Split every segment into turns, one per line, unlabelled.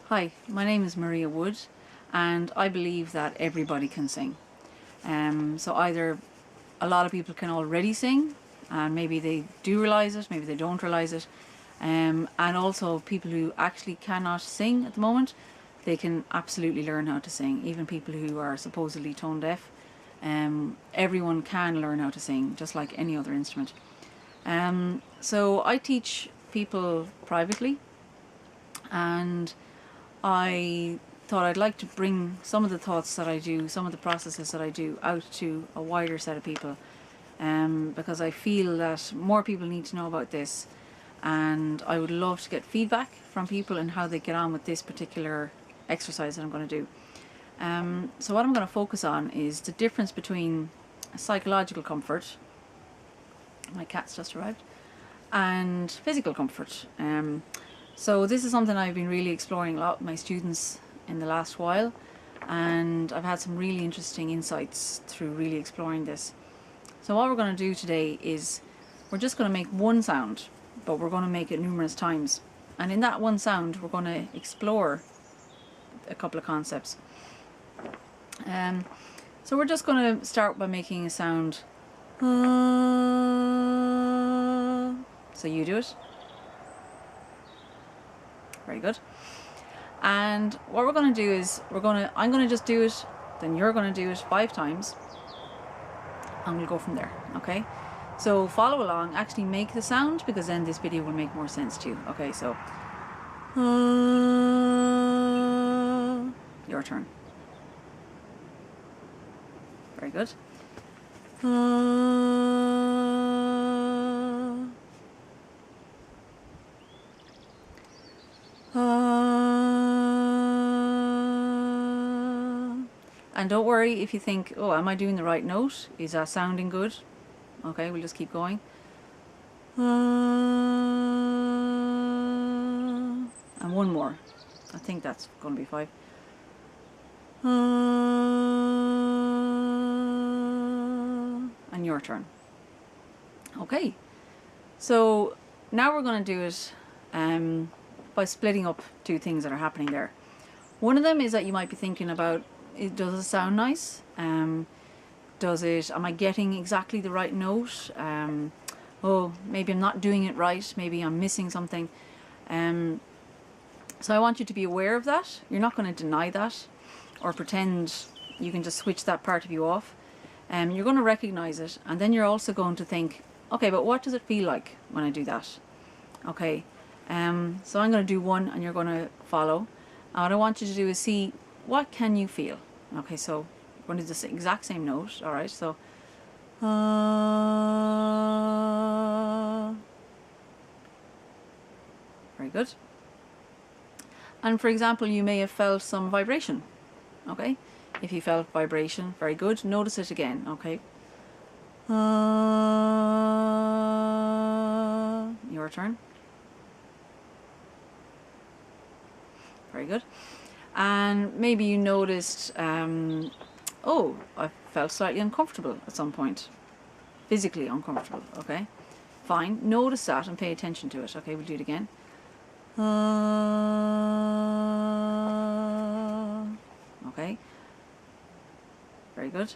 Hi, my name is Maria Wood, and I believe that everybody can sing. So either a lot of people can already sing, and maybe they do realise it, maybe they don't realise it, and also people who actually cannot sing at the moment, they can absolutely learn how to sing. Even people who are supposedly tone deaf, everyone can learn how to sing, just like any other instrument. So I teach people privately, and I thought I'd like to bring some of the thoughts that I do, some of the processes that I do, out to a wider set of people, because I feel that more people need to know about this, and I would love to get feedback from people and how they get on with this particular exercise that I'm going to do. So what I'm going to focus on is the difference between psychological comfort, my cat's just arrived, and physical comfort. So this is something I've been really exploring a lot with my students in the last while, and I've had some really interesting insights through really exploring this. So what we're going to do today is we're just going to make one sound, but we're going to make it numerous times. And in that one sound, we're going to explore a couple of concepts. So we're just going to start by making a sound. So you do it. Very good. And what we're going to do is I'm going to just do it, then you're going to do it 5 times, and we'll go from there. Okay, so follow along, actually make the sound, because then this video will make more sense to you. Okay, so your turn. Very good. And don't worry if you think, oh, am I doing the right note? Is that sounding good? Okay, we'll just keep going. And one more. I think that's going to be 5. And your turn. Okay, so now we're going to do it by splitting up 2 things that are happening there. One of them is that you might be thinking about, does it sound nice? Am I getting exactly the right note? Oh, maybe I'm not doing it right, maybe I'm missing something. So I want you to be aware of that. You're not going to deny that or pretend you can just switch that part of you off. You're going to recognize it, and then you're also going to think, okay, but what does it feel like when I do that? Okay, so I'm going to do one and you're going to follow. And what I want you to do is see, what can you feel? Okay, so we're going to do the exact same note. All right, so very good. And for example, you may have felt some vibration. Okay, if you felt vibration, very good. Notice it again. Okay, your turn. Very good. And maybe you noticed, oh, I felt slightly uncomfortable at some point. Physically uncomfortable. Okay, fine. Notice that and pay attention to it. Okay, we'll do it again. Okay, very good.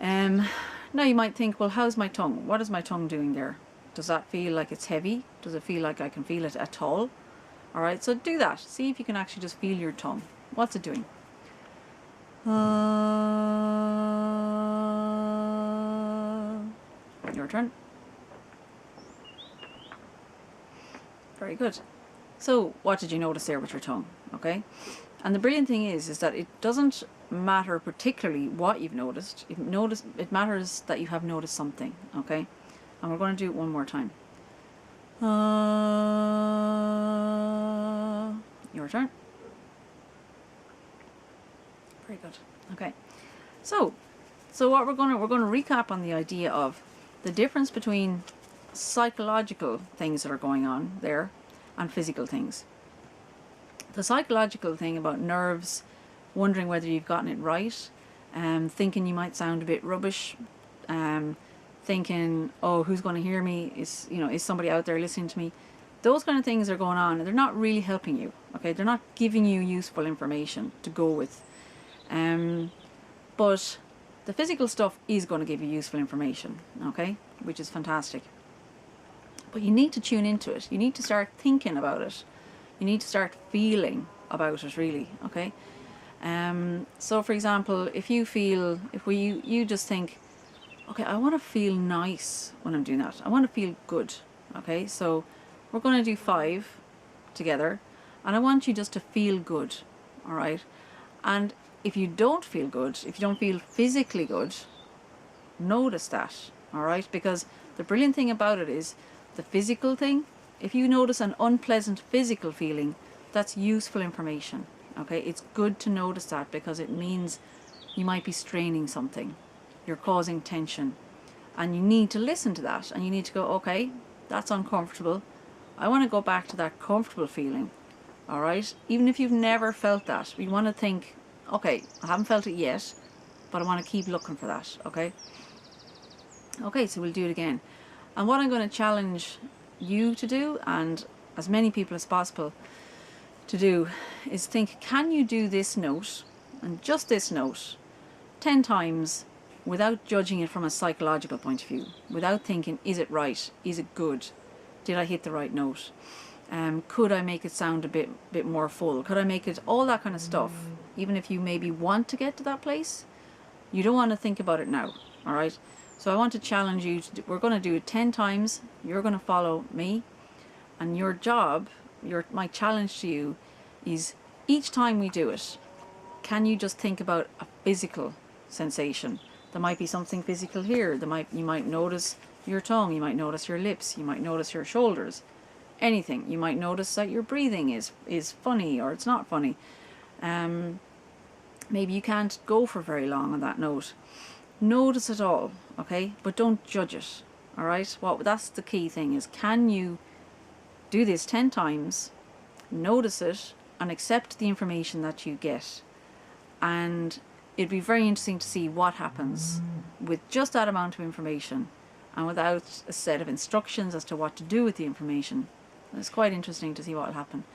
Now you might think, well, how's my tongue? What is my tongue doing there? Does that feel like it's heavy? Does it feel like I can feel it at all? All right, so do that. See if you can actually just feel your tongue. What's it doing? Your turn. Very good. So what did you notice there with your tongue? Okay, and the brilliant thing is that it doesn't matter particularly what you've noticed. It matters that you have noticed something. Okay, and we're going to do it one more time. Your turn. Very good. Okay, so what we're going to recap on the idea of the difference between psychological things that are going on there and physical things. The psychological thing about nerves, wondering whether you've gotten it right, thinking you might sound a bit rubbish, thinking, oh, who's going to hear me? Is somebody out there listening to me? Those kind of things are going on, and they're not really helping you. Okay, they're not giving you useful information to go with. But the physical stuff is going to give you useful information, okay, which is fantastic. But you need to tune into it. You need to start thinking about it. You need to start feeling about it, really, okay? So for example, if you just think, okay, I want to feel nice when I'm doing that. I want to feel good, okay? So we're going to do 5 together, and I want you just to feel good, all right? And if you don't feel good, if you don't feel physically good, notice that, all right? Because the brilliant thing about it is the physical thing. If you notice an unpleasant physical feeling, that's useful information, okay? It's good to notice that because it means you might be straining something. You're causing tension. And you need to listen to that. And you need to go, okay, that's uncomfortable. I want to go back to that comfortable feeling, all right? Even if you've never felt that, you want to think, okay, I haven't felt it yet, but I want to keep looking for that, okay? Okay, so we'll do it again. And what I'm going to challenge you to do, and as many people as possible to do, is think, can you do this note, and just this note, 10 times without judging it from a psychological point of view, without thinking, is it right? Is it good? Did I hit the right note? Could I make it sound a bit more full? Could I make it, all that kind of stuff? Even if you maybe want to get to that place, you don't want to think about it now, all right? So I want to challenge you to we're going to do it 10 times. You're going to follow me, and your job, my challenge to you is each time we do it, can you just think about a physical sensation? There might be something physical here. You might notice your tongue, you might notice your lips, you might notice your shoulders, anything. You might notice that your breathing is funny or it's not funny. Maybe you can't go for very long on that note. Notice it all, okay? But don't judge it, all right? Well, that's the key thing is, can you do this 10 times, notice it, and accept the information that you get? And it'd be very interesting to see what happens with just that amount of information and without a set of instructions as to what to do with the information. It's quite interesting to see what will happen.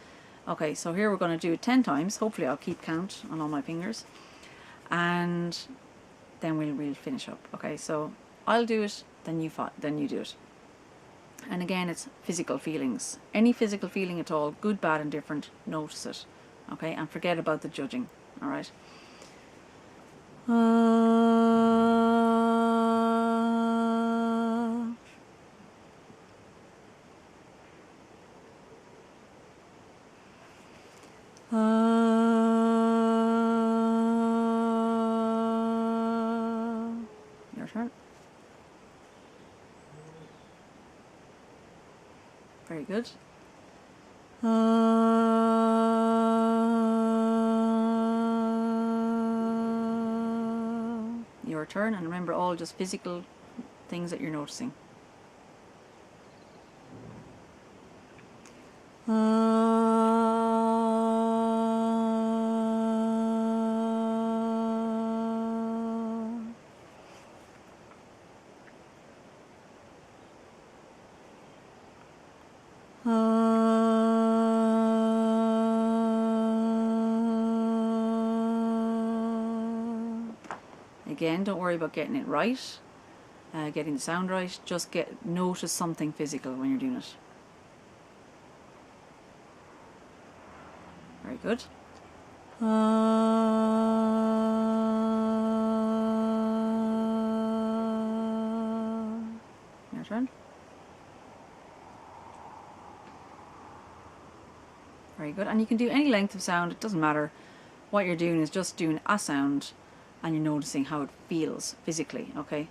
Okay, so here we're going to do it 10 times. Hopefully I'll keep count on all my fingers. And then we'll finish up. Okay, so I'll do it, then you do it. And again, it's physical feelings. Any physical feeling at all, good, bad, and different, notice it. Okay, and forget about the judging. All right. Your turn. Very good. Your turn, and remember, all just physical things that you're noticing. Again, don't worry about getting it right, getting the sound right. Just notice something physical when you're doing it. Very good. Your turn. Very good. And you can do any length of sound. It doesn't matter. What you're doing is just doing a sound, and you're noticing how it feels physically, okay?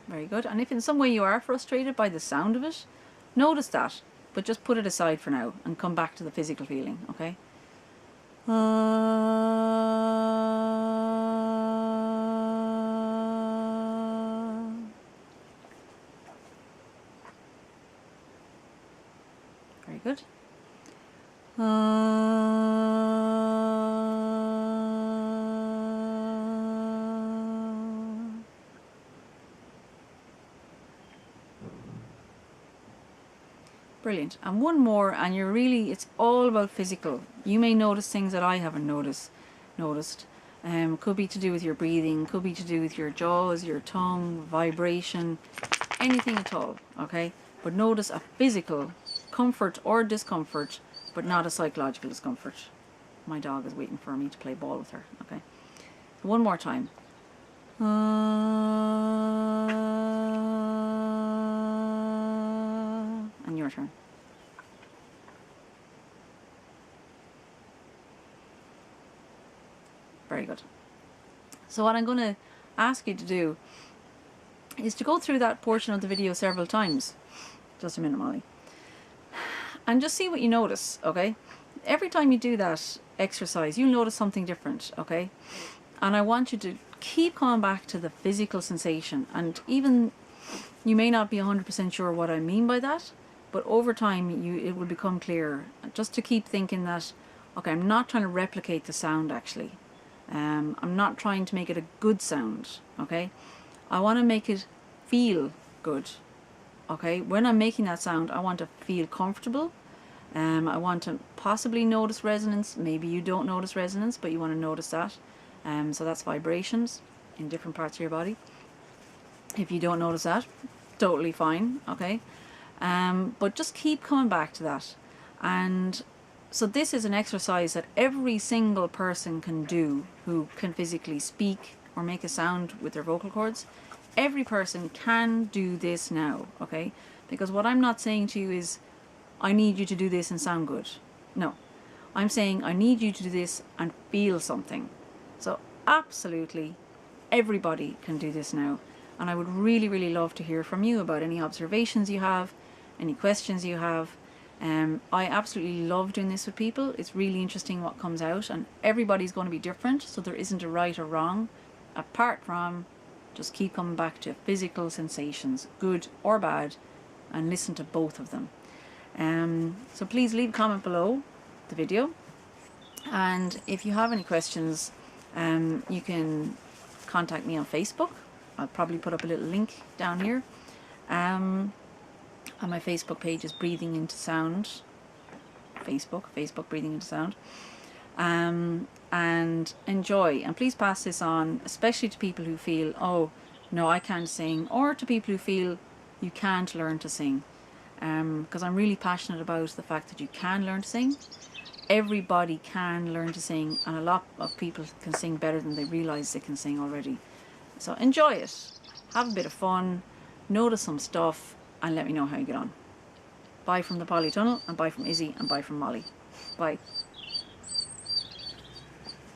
Very good. And if in some way you are frustrated by the sound of it, notice that, but just put it aside for now and come back to the physical feeling, okay? Very good. Brilliant. And one more, and you're really, it's all about physical. You may notice things that I haven't noticed. Could be to do with your breathing, could be to do with your jaws, your tongue, vibration, anything at all, okay? But notice a physical comfort or discomfort, but not a psychological discomfort. My dog is waiting for me to play ball with her, okay? So one more time. And your turn. Very good. So what I'm going to ask you to do is to go through that portion of the video several times. Just a minute, Molly. And just see what you notice, okay? Every time you do that exercise, you'll notice something different, okay? And I want you to keep coming back to the physical sensation. And even, you may not be 100% sure what I mean by that, but over time it will become clearer. Just to keep thinking that, okay, I'm not trying to replicate the sound actually. I'm not trying to make it a good sound, okay? I want to make it feel good, okay? When I'm making that sound, I want to feel comfortable. I want to possibly notice resonance. Maybe you don't notice resonance, but you want to notice that. So that's vibrations in different parts of your body. If you don't notice that, totally fine, okay? But just keep coming back to that. And so this is an exercise that every single person can do who can physically speak or make a sound with their vocal cords. Every person can do this now, okay? Because what I'm not saying to you is, I need you to do this and sound good. No. I'm saying I need you to do this and feel something. So absolutely everybody can do this now. And I would really, really love to hear from you about any observations you have, any questions you have. I absolutely love doing this with people. It's really interesting what comes out, and everybody's going to be different, so there isn't a right or wrong, apart from just keep coming back to physical sensations, good or bad, and listen to both of them. So please leave a comment below the video, and if you have any questions, you can contact me on Facebook. I'll probably put up a little link down here. And my Facebook page is Breathing Into Sound. Facebook Breathing Into Sound. And enjoy. And please pass this on, especially to people who feel, oh, no, I can't sing. Or to people who feel you can't learn to sing. Because I'm really passionate about the fact that you can learn to sing. Everybody can learn to sing. And a lot of people can sing better than they realise they can sing already. So enjoy it. Have a bit of fun. Notice some stuff. And let me know how you get on. Bye from the Polytunnel, and bye from Izzy, and bye from Molly. Bye.